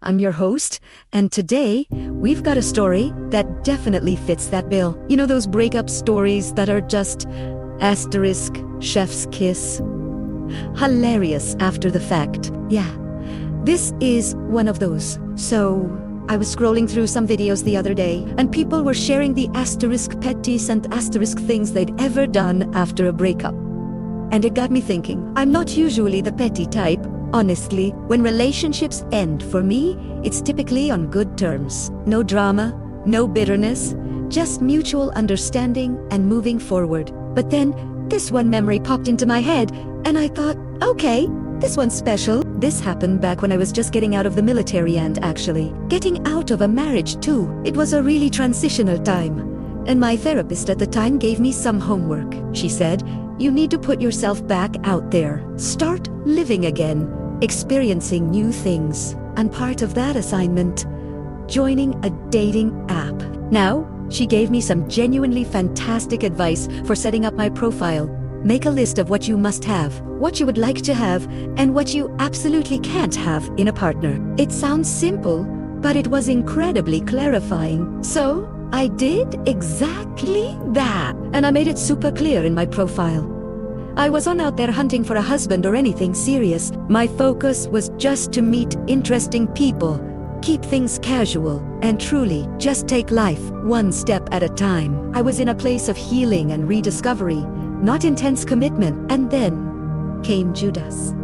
I'm your host, and today we've got a story that definitely fits that bill. You know those breakup stories that are just asterisk, chef's kiss? Hilarious after the fact. Yeah, this is one of those. So, I was scrolling through some videos the other day, and people were sharing the asterisk petties and asterisk things they'd ever done after a breakup. And it got me thinking, I'm not usually the petty type. Honestly, when relationships end, for me, it's typically on good terms. No drama, no bitterness, just mutual understanding and moving forward. But then, this one memory popped into my head, and I thought, okay, this one's special. This happened back when I was just getting out of the military and actually getting out of a marriage too. It was a really transitional time. And my therapist at the time gave me some homework. She said, you need to put yourself back out there. Start living again, experiencing new things. And part of that assignment, joining a dating app. Now, she gave me some genuinely fantastic advice for setting up my profile. Make a list of what you must have, what you would like to have, and what you absolutely can't have in a partner. It sounds simple, but it was incredibly clarifying. So, I did exactly that, and I made it super clear in my profile. I wasn't out there hunting for a husband or anything serious. My focus was just to meet interesting people, keep things casual, and truly just take life one step at a time. I was in a place of healing and rediscovery, not intense commitment, and then came Judas.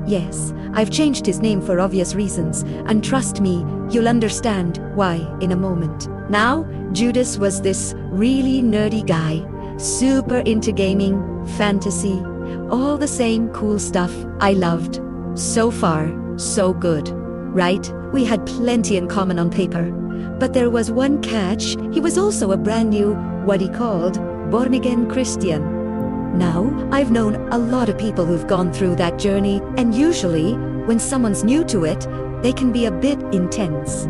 Yes, I've changed his name for obvious reasons, and trust me, you'll understand why in a moment. Now, Judas was this really nerdy guy, super into gaming, fantasy, all the same cool stuff I loved. So far, so good, right? We had plenty in common on paper. But there was one catch. He was also a brand new, what he called, born-again Christian. Now, I've known a lot of people who've gone through that journey, and usually, when someone's new to it, they can be a bit intense.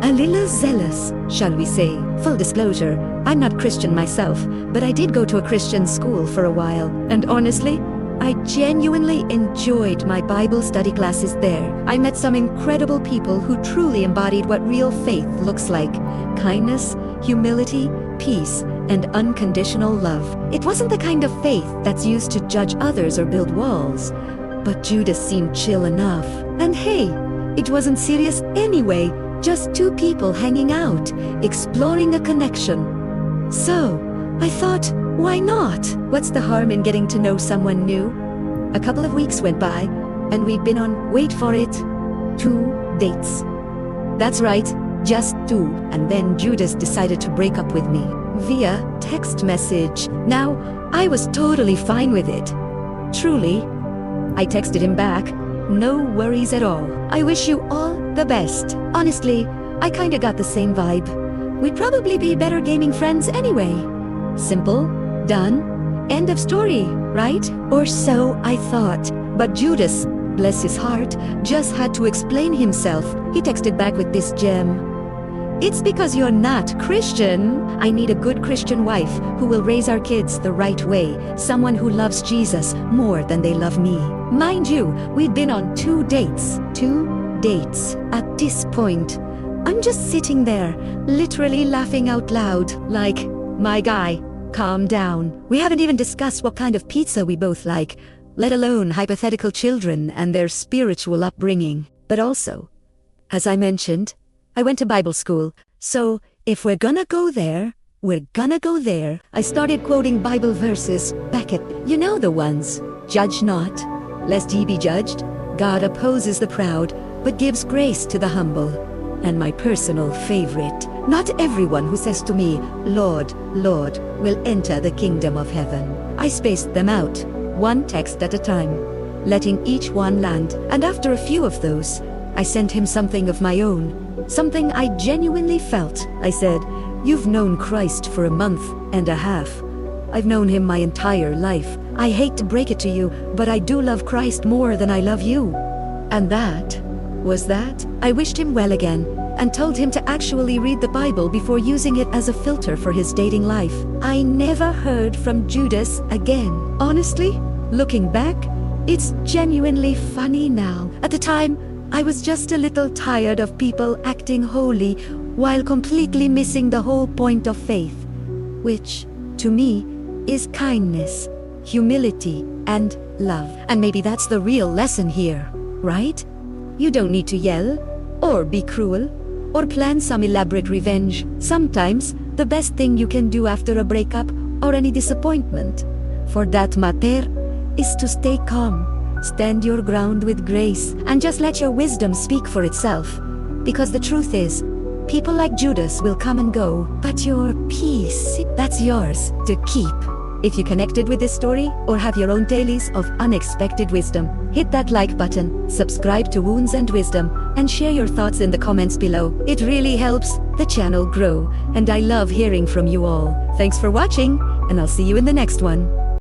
A little zealous, shall we say. Full disclosure, I'm not Christian myself, but I did go to a Christian school for a while, and honestly, I genuinely enjoyed my Bible study classes there. I met some incredible people who truly embodied what real faith looks like. Kindness, humility, peace, and unconditional love. It wasn't the kind of faith that's used to judge others or build walls, but Judas seemed chill enough. And hey, it wasn't serious anyway, just two people hanging out, exploring a connection. So, I thought, why not? What's the harm in getting to know someone new? A couple of weeks went by, and we'd been on, wait for it, 2 dates. That's right, just 2. And then Judas decided to break up with me via text message. Now, I was totally fine with it. Truly, I texted him back, no worries at all. I wish you all the best. Honestly, I kinda got the same vibe. We'd probably be better gaming friends anyway. Simple, done, end of story, right? Or so I thought. But Judas, bless his heart, just had to explain himself. He texted back with this gem. It's because you're not Christian. I need a good Christian wife who will raise our kids the right way. Someone who loves Jesus more than they love me. Mind you, we'd been on 2 dates. 2 dates. At this point, I'm just sitting there, literally laughing out loud, like, my guy, calm down. We haven't even discussed what kind of pizza we both like, let alone hypothetical children and their spiritual upbringing. But also, as I mentioned, I went to Bible school, so if we're gonna go there, we're gonna go there. I started quoting Bible verses back at, you know the ones. Judge not, lest ye be judged. God opposes the proud, but gives grace to the humble. And my personal favorite, not everyone who says to me, Lord, Lord, will enter the kingdom of heaven. I spaced them out, one text at a time, letting each one land. And after a few of those, I sent him something of my own. Something I genuinely felt. I said, you've known Christ for a month and a half. I've known him my entire life. I hate to break it to you, but I do love Christ more than I love you. And that was that. I wished him well again, and told him to actually read the Bible before using it as a filter for his dating life. I never heard from Judas again. Honestly, looking back, it's genuinely funny now. At the time, I was just a little tired of people acting holy while completely missing the whole point of faith, which, to me, is kindness, humility, and love. And maybe that's the real lesson here, right? You don't need to yell, or be cruel, or plan some elaborate revenge. Sometimes, the best thing you can do after a breakup or any disappointment, for that matter, is to stay calm, stand your ground with grace, and just let your wisdom speak for itself. Because the truth is, people like Judas will come and go, but your peace, that's yours to keep. If you connected with this story or have your own dailies of unexpected wisdom, hit that like button, subscribe to Wounds and Wisdom, and share your thoughts in the comments below. It really helps the channel grow, and I love hearing from you all. Thanks for watching, and I'll see you in the next one.